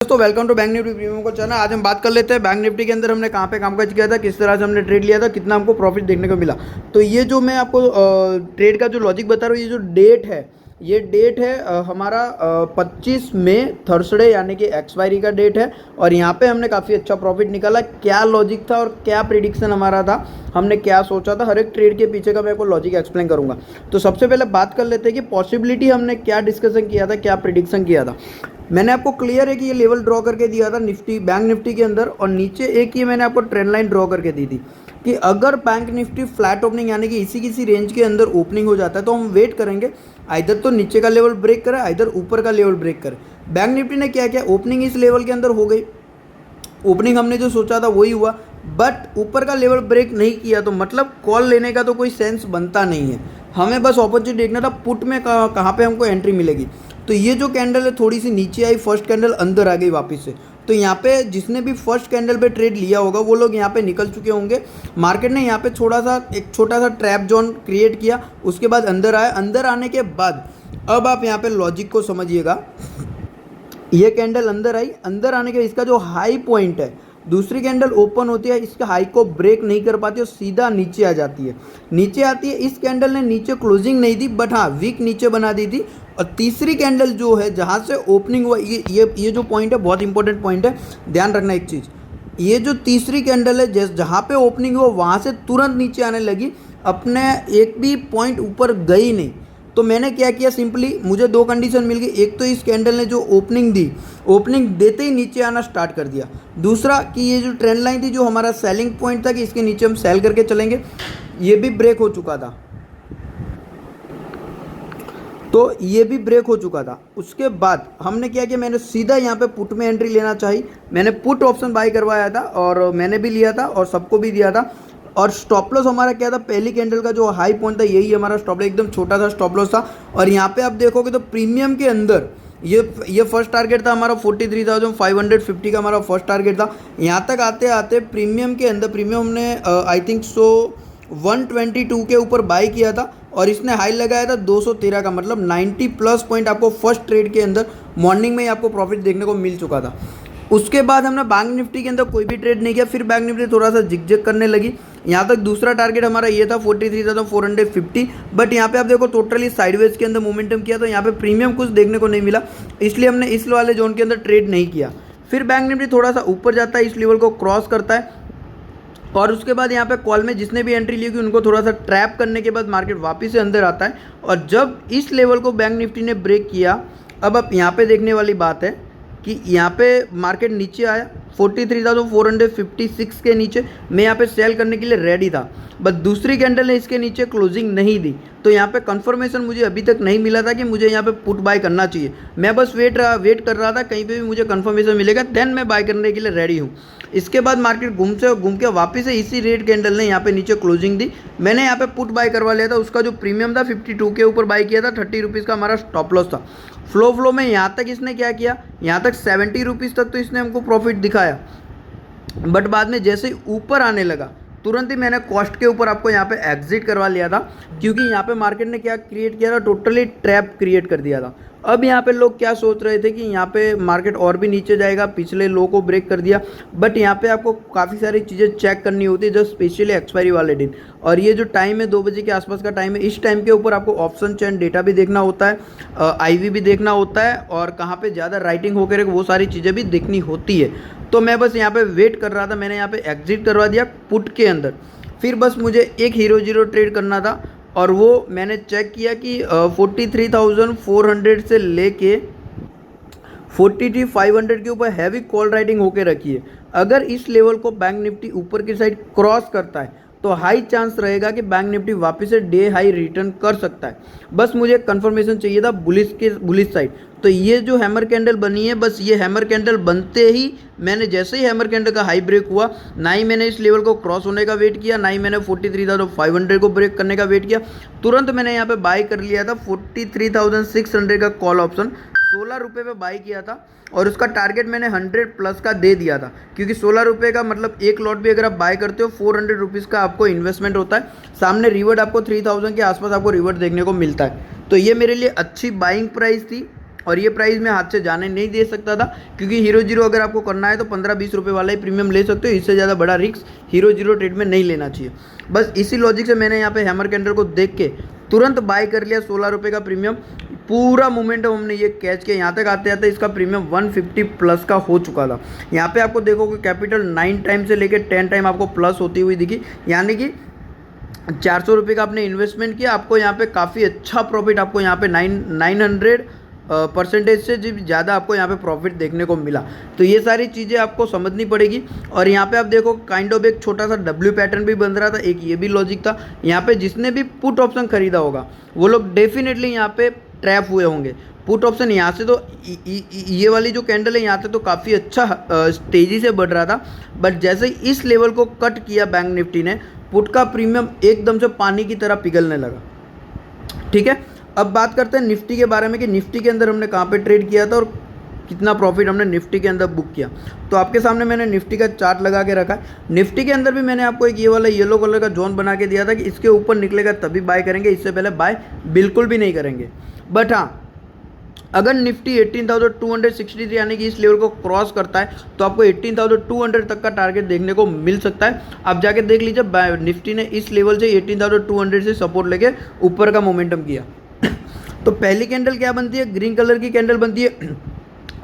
तो welcome to bank nifty premium को channel. आज हम बात कर लेते हैं बैंक निफ्टी के अंदर हमने कहाँ पे कामकाज किया था, किस तरह से हमने ट्रेड लिया था, कितना हमको प्रॉफिट देखने को मिला। तो ये जो मैं आपको ट्रेड का जो लॉजिक बता रहा हूँ, ये जो डेट है, ये डेट है हमारा 25 मई थर्सडे, यानी कि एक्सपायरी का डेट है। और यहाँ पे हमने काफ़ी अच्छा प्रॉफिट निकाला। क्या लॉजिक था और क्या प्रिडिक्शन हमारा था, हमने क्या सोचा था, हर एक ट्रेड के पीछे का मैं आपको लॉजिक एक्सप्लेन करूँगा। तो सबसे पहले बात कर लेते हैं कि पॉसिबिलिटी हमने क्या डिस्कशन किया था, क्या प्रिडिक्शन किया था। मैंने आपको क्लियर है कि ये लेवल ड्रॉ करके दिया था निफ्टी, बैंक निफ्टी के अंदर, और नीचे एक ये मैंने आपको ट्रेंड लाइन ड्रॉ करके दी थी कि अगर बैंक निफ्टी फ्लैट ओपनिंग यानी कि इसी किसी रेंज के अंदर ओपनिंग हो जाता है तो हम वेट करेंगे, आइदर तो नीचे का लेवल ब्रेक करे, आइदर ऊपर का लेवल ब्रेक करे। बैंक निफ्टी ने क्या किया, ओपनिंग इस लेवल के अंदर हो गई, ओपनिंग हमने जो सोचा था वही हुआ, बट ऊपर का लेवल ब्रेक नहीं किया, तो मतलब कॉल लेने का तो कोई सेंस बनता नहीं है। हमें बस अपॉर्चुनिटी देखना था पुट में कहाँ पे हमको एंट्री मिलेगी। तो ये जो कैंडल है थोड़ी सी नीचे आई, फर्स्ट कैंडल अंदर आ गई वापस से। तो यहाँ पे जिसने भी फर्स्ट कैंडल पे ट्रेड लिया होगा वो लोग यहाँ पे निकल चुके होंगे। मार्केट ने यहाँ पे एक छोटा सा ट्रैप जोन क्रिएट किया, उसके बाद अंदर आया। अंदर आने के बाद अब आप यहाँ पे लॉजिक को समझिएगा। ये कैंडल अंदर आई, अंदर आने के इसका जो हाई पॉइंट है, दूसरी कैंडल ओपन होती है, इसका हाई को ब्रेक नहीं कर पाती और सीधा नीचे आ जाती है। नीचे आती है, इस कैंडल ने नीचे क्लोजिंग नहीं दी, बट हाँ वीक नीचे बना दी थी। और तीसरी कैंडल जो है जहाँ से ओपनिंग हुआ, ये जो पॉइंट है बहुत इंपॉर्टेंट पॉइंट है, ध्यान रखना एक चीज़। ये जो तीसरी कैंडल है जहाँ पे ओपनिंग हुआ वहाँ से तुरंत नीचे आने लगी, अपने एक भी पॉइंट ऊपर गई नहीं। तो मैंने क्या किया, सिंपली मुझे दो कंडीशन मिल गई। एक तो इस कैंडल ने जो ओपनिंग दी, ओपनिंग देते ही नीचे आना स्टार्ट कर दिया। दूसरा कि ये जो ट्रेंड लाइन थी, जो हमारा सेलिंग पॉइंट था कि इसके नीचे हम सेल करके चलेंगे, ये भी ब्रेक हो चुका था। तो ये भी ब्रेक हो चुका था। उसके बाद हमने क्या किया, मैंने सीधा यहाँ पे पुट में एंट्री लेना चाहिए। मैंने पुट ऑप्शन बाय करवाया था और मैंने भी लिया था और सबको भी दिया था। और स्टॉप लॉस हमारा क्या था, पहली कैंडल का जो हाई पॉइंट था यही हमारा स्टॉप लॉस, एकदम छोटा सा स्टॉप लॉस था। और यहाँ पे आप देखोगे तो प्रीमियम के अंदर ये फर्स्ट टारगेट था हमारा 43,550 का हमारा फर्स्ट टारगेट था। यहाँ तक आते आते प्रीमियम के अंदर, प्रीमियम हमने आई थिंक 122 के ऊपर बाई किया था और इसने हाई लगाया था 213 का, मतलब 90 प्लस पॉइंट आपको फर्स्ट ट्रेड के अंदर मॉर्निंग में ही आपको प्रॉफिट देखने को मिल चुका था। उसके बाद हमने बैंक निफ्टी के अंदर कोई भी ट्रेड नहीं किया। फिर बैंक निफ्टी थोड़ा सा जिग करने लगी। यहाँ तक दूसरा टारगेट हमारा ये था 43,450, बट यहाँ पे आप देखो टोटली साइडवेज के अंदर मोमेंटम किया, तो यहाँ पे प्रीमियम कुछ देखने को नहीं मिला, इसलिए हमने इस वाले जोन के अंदर ट्रेड नहीं किया। फिर बैंक निफ्टी थोड़ा सा ऊपर जाता है, इस लेवल को क्रॉस करता है और उसके बाद यहाँ पे कॉल में जिसने भी एंट्री ली होगी उनको थोड़ा सा ट्रैप करने के बाद मार्केट वापस से अंदर आता है। और जब इस लेवल को बैंक निफ्टी ने ब्रेक किया, अब आप यहाँ पे देखने वाली बात है कि यहाँ पे मार्केट नीचे आया 43,456 के नीचे। मैं यहाँ पे सेल करने के लिए रेडी था, बट दूसरी कैंडल ने इसके नीचे क्लोजिंग नहीं दी। तो यहाँ पे कंफर्मेशन मुझे अभी तक नहीं मिला था कि मुझे यहाँ पे पुट बाय करना चाहिए। मैं बस वेट कर रहा था, कहीं पे भी मुझे कंफर्मेशन मिलेगा देन मैं बाय करने के लिए रेडी हूँ। इसके बाद मार्केट घूम के वापस से इसी रेड कैंडल ने यहाँ पे नीचे क्लोजिंग दी। मैंने यहाँ पे पुट बाय करवा लिया था, उसका जो प्रीमियम था 52 के ऊपर बाय किया था, 30 रुपीज़ का हमारा स्टॉप लॉस था। फ्लो में यहाँ तक इसने क्या किया, यहाँ तक 70 रुपीज़ तक तो इसने हमको प्रॉफिट दिखाया, बट बाद में जैसे ही ऊपर आने लगा तुरंत ही मैंने कॉस्ट के ऊपर आपको यहाँ पे एग्जिट करवा लिया था, क्योंकि यहाँ पे मार्केट ने क्या क्रिएट किया था, टोटली ट्रैप क्रिएट कर दिया था। अब यहाँ पे लोग क्या सोच रहे थे कि यहाँ पे मार्केट और भी नीचे जाएगा, पिछले लो को ब्रेक कर दिया, बट यहाँ पे आपको काफ़ी सारी चीज़ें चेक करनी होती है, जो स्पेशली एक्सपायरी वाले दिन। और ये जो टाइम है 2 बजे के आसपास का टाइम है, इस टाइम के ऊपर आपको ऑप्शन चेन डेटा भी देखना होता है, IV भी देखना होता है, और कहाँ पे ज़्यादा राइटिंग होकर वो सारी चीज़ें भी देखनी होती है। तो मैं बस यहाँ पे वेट कर रहा था, मैंने यहाँ पे एग्जिट करवा दिया पुट के अंदर। फिर बस मुझे एक हीरो जीरो ट्रेड करना था और वो मैंने चेक किया कि 43,400 से लेके 43,500 के ऊपर हैवी कॉल राइटिंग होके रखी है। अगर इस लेवल को बैंक निफ्टी ऊपर की साइड क्रॉस करता है तो हाई चांस रहेगा कि बैंक निफ्टी वापस से डे हाई रिटर्न कर सकता है। बस मुझे कंफर्मेशन चाहिए था बुलिश साइड। तो ये जो हैमर कैंडल बनी है, बस ये हैमर कैंडल बनते ही मैंने जैसे ही हैमर कैंडल का हाई ब्रेक हुआ, ना ही मैंने इस लेवल को क्रॉस होने का वेट किया, ना ही मैंने 43,500 को ब्रेक करने का वेट किया। तुरंत मैंने यहाँ पे बाय कर लिया था 43,600 का कॉल ऑप्शन, 16 रुपये पे बाई किया था और उसका टारगेट मैंने 100 प्लस का दे दिया था, क्योंकि 16 रुपये का मतलब एक लॉट भी अगर आप बाय करते हो 400 रुपीज़ का आपको इन्वेस्टमेंट होता है। सामने रिवर्ड आपको 3000 के आसपास आपको रिवर्ड देखने को मिलता है। तो ये मेरे लिए अच्छी बाइंग प्राइस थी और ये प्राइस मैं हाथ से जाने नहीं दे सकता था, क्योंकि हीरो जीरो अगर आपको करना है तो 15-20 रुपये वाला ही प्रीमियम ले सकते हो, इससे ज़्यादा बड़ा रिस्क हीरो जीरो ट्रेड में नहीं लेना चाहिए। बस इसी लॉजिक से मैंने यहाँ पे हैमर कैंडल को देख के तुरंत बाय कर लिया 16 रुपये का प्रीमियम। पूरा मोमेंटम हमने ये कैच किया। यहाँ तक आते आते इसका प्रीमियम 150 प्लस का हो चुका था। यहाँ पे आपको देखोगे कैपिटल 9 टाइम से लेकर 10 टाइम आपको प्लस होती हुई दिखी, यानी कि 400 रुपये का आपने इन्वेस्टमेंट किया, आपको यहाँ पे काफ़ी अच्छा प्रॉफिट, आपको यहाँ पे 900% से ज़्यादा आपको यहाँ पे प्रॉफिट देखने को मिला। तो ये सारी चीज़ें आपको समझनी पड़ेगी। और यहाँ पे आप देखो काइंड ऑफ एक छोटा सा डब्ल्यू पैटर्न भी बन रहा था, एक ये भी लॉजिक था। यहाँ पे जिसने भी पुट ऑप्शन खरीदा होगा वो लोग डेफिनेटली यहाँ पे ट्रैप हुए होंगे। पुट ऑप्शन यहाँ से तो ये वाली जो कैंडल है यहाँ से तो काफ़ी अच्छा तेज़ी से बढ़ रहा था, बट जैसे ही इस लेवल को कट किया बैंक निफ्टी ने, पुट का प्रीमियम एकदम से पानी की तरह पिघलने लगा। ठीक है, अब बात करते हैं निफ्टी के बारे में कि निफ्टी के अंदर हमने कहाँ पे ट्रेड किया था और कितना प्रॉफिट हमने निफ्टी के अंदर बुक किया। तो आपके सामने मैंने निफ्टी का चार्ट लगा के रखा है। निफ्टी के अंदर भी मैंने आपको एक ये वाला येलो कलर का जोन बना के दिया था कि इसके ऊपर निकलेगा तभी बाय करेंगे, इससे पहले बाय बिल्कुल भी नहीं करेंगे। बट हाँ, अगर निफ्टी 18,263 यानी कि इस लेवल को क्रॉस करता है तो आपको 18,200 तक का टारगेट देखने को मिल सकता है। आप जाके देख लीजिए निफ्टी ने इस लेवल से 18,200 से सपोर्ट लेके ऊपर का मोमेंटम किया। तो पहली कैंडल क्या बनती है, ग्रीन कलर की कैंडल बनती है,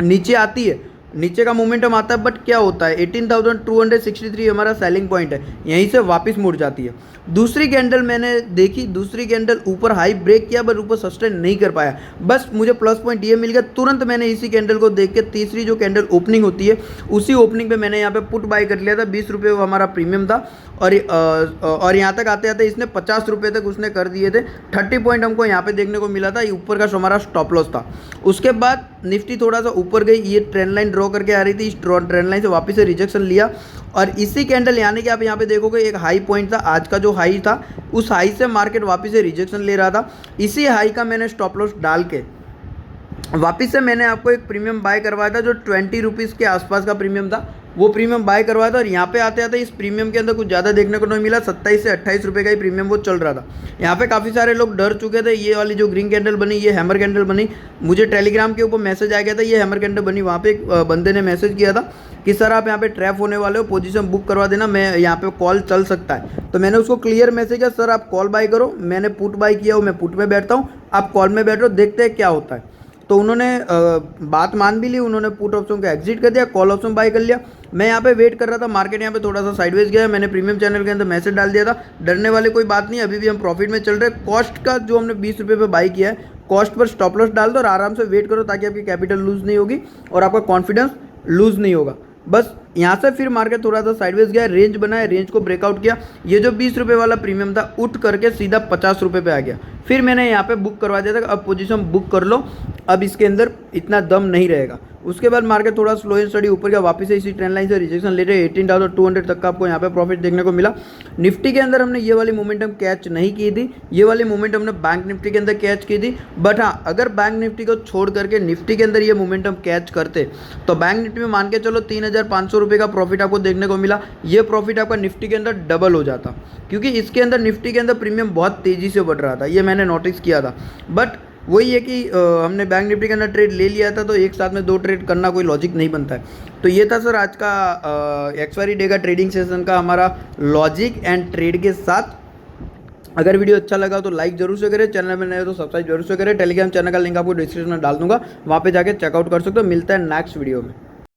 नीचे आती है, नीचे का मोमेंटम आता है, बट क्या होता है 18,263 हमारा सेलिंग पॉइंट है, यहीं से वापस मुड़ जाती है। दूसरी कैंडल मैंने देखी, दूसरी कैंडल ऊपर हाई ब्रेक किया बट ऊपर सस्टेन नहीं कर पाया, बस मुझे प्लस पॉइंट ये मिल गया। तुरंत मैंने इसी कैंडल को देख के तीसरी जो कैंडल ओपनिंग होती है उसी ओपनिंग पे मैंने यहाँ पे पुट बाय कर लिया था। 20 रुपये हमारा प्रीमियम था और यहाँ तक आते आते इसने 50 रुपये तक उसने कर दिए थे। 30 पॉइंट हमको यहाँ पे देखने को मिला था, ये ऊपर का हमारा स्टॉप लॉस था। उसके बाद निफ्टी थोड़ा सा ऊपर गई, ये ट्रेंड लाइन ड्रॉ करके आ रही थी, इस ट्रेंड लाइन से वापस से रिजेक्शन लिया और इसी कैंडल यानी कि आप यहाँ पे देखोगे एक हाई पॉइंट था, आज का जो हाई था उस हाई से मार्केट वापस से रिजेक्शन ले रहा था। इसी हाई का मैंने स्टॉप लॉस डाल के वापस से मैंने आपको एक प्रीमियम बाय करवाया था जो 20 रुपीज़ के आसपास का प्रीमियम था, वो प्रीमियम बाय करवाया था। और यहाँ पे आते आते इस प्रीमियम के अंदर कुछ ज़्यादा देखने को नहीं मिला, 27 से 28 रुपये का ही प्रीमियम वो चल रहा था। यहाँ पे काफ़ी सारे लोग डर चुके थे, ये वाली जो ग्रीन कैंडल बनी, ये हैमर कैंडल बनी, मुझे टेलीग्राम के ऊपर मैसेज आ गया था ये हैमर कैंडल बनी। वहाँ पे एक बंदे ने मैसेज किया था कि सर आप यहाँ पे ट्रैप होने वाले हो, पोजीशन बुक करवा देना, मैं यहाँ पे कॉल चल सकता है। तो मैंने उसको क्लियर मैसेज किया, सर आप कॉल बाय करो, मैंने पुट बाय किया हो, मैं पुट में बैठता हूँ, आप कॉल में बैठो, देखते हैं क्या होता है। तो उन्होंने बात मान भी ली, उन्होंने पुट ऑप्शन को एग्जिट कर दिया, कॉल ऑप्शन बाय कर लिया। मैं यहाँ पे वेट कर रहा था, मार्केट यहाँ पे थोड़ा सा साइडवेज गया, मैंने प्रीमियम चैनल के अंदर मैसेज डाल दिया था, डरने वाली कोई बात नहीं, अभी भी हम प्रॉफिट में चल रहे हैं। कॉस्ट का जो हमने 20 रुपये पे बाय किया है, कॉस्ट पर स्टॉप लॉस डाल दो और आराम से वेट करो ताकि आपकी कैपिटल लूज़ नहीं होगी और आपका कॉन्फिडेंस लूज़ नहीं होगा। बस यहाँ से फिर मार्केट थोड़ा सा साइडवेज गया, रेंज बनाया, रेंज को ब्रेकआउट किया, ये जो 20 रुपये वाला प्रीमियम था उठ करके सीधा 50 रुपये पे आ गया। फिर मैंने यहाँ पे बुक करवा दिया था, अब पोजीशन बुक कर लो, अब इसके अंदर इतना दम नहीं रहेगा। उसके बाद मार्केट थोड़ा स्लो एंड स्टडी ऊपर गया, वापस से इसी ट्रेंड लाइन से रिजेक्शन ले रहे 18,200 तक का आपको यहाँ पे प्रॉफिट देखने को मिला। निफ्टी के अंदर हमने ये वाली मोमेंटम कैच नहीं की थी, ये वाली मोमेंटम हमने बैंक निफ्टी के अंदर कैच की थी। बट हाँ, अगर बैंक निफ्टी को छोड़ करके निफ्टी के अंदर ये मोमेंटम कैच करते तो बैंक निफ्टी में मान के चलो 3,500 रुपये का प्रॉफिट आपको देखने को मिला। ये प्रॉफिट आपका निफ्टी के अंदर डबल हो जाता, क्योंकि इसके अंदर निफ्टी के अंदर प्रीमियम बहुत तेज़ी से बढ़ रहा था, ये मैंने नोटिस किया था। बट वही है कि हमने बैंक निफ्टी के अंदर ट्रेड ले लिया था, तो एक साथ में 2 ट्रेड करना कोई लॉजिक नहीं बनता है। तो ये था सर आज का एक्सपायरी डे का ट्रेडिंग सेशन का हमारा लॉजिक एंड ट्रेड के साथ। अगर वीडियो अच्छा लगा तो लाइक जरूर से करें, चैनल में नए हो तो सब्सक्राइब जरूर से करें। टेलीग्राम चैनल का लिंक आपको डिस्क्रिप्शन में डाल दूंगा, वहाँ पे जाके चेकआउट कर सकते हो। मिलता है नेक्स्ट वीडियो में।